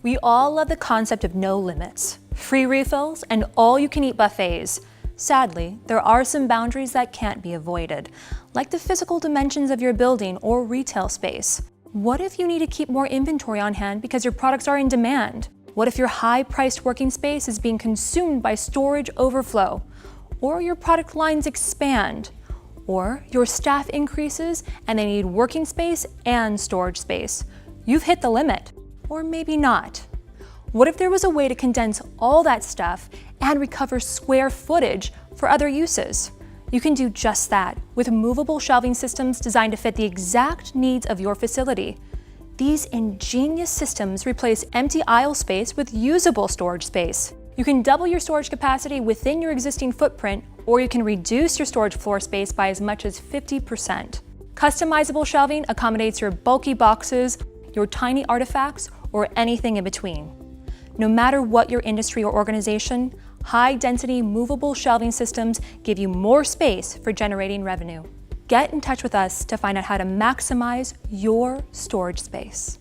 We all love the concept of no limits, free refills, and all-you-can-eat buffets. Sadly, there are some boundaries that can't be avoided, like the physical dimensions of your building or retail space. What if you need to keep more inventory on hand because your products are in demand? What if your high-priced working space is being consumed by storage overflow? Or your product lines expand? Or your staff increases and they need working space and storage space? You've hit the limit. Or maybe not. What if there was a way to condense all that stuff and recover square footage for other uses? You can do just that with movable shelving systems designed to fit the exact needs of your facility. These ingenious systems replace empty aisle space with usable storage space. You can double your storage capacity within your existing footprint, or you can reduce your storage floor space by as much as 50%. Customizable shelving accommodates your bulky boxes, your tiny artifacts, or anything in between. No matter what your industry or organization, high-density movable shelving systems give you more space for generating revenue. Get in touch with us to find out how to maximize your storage space.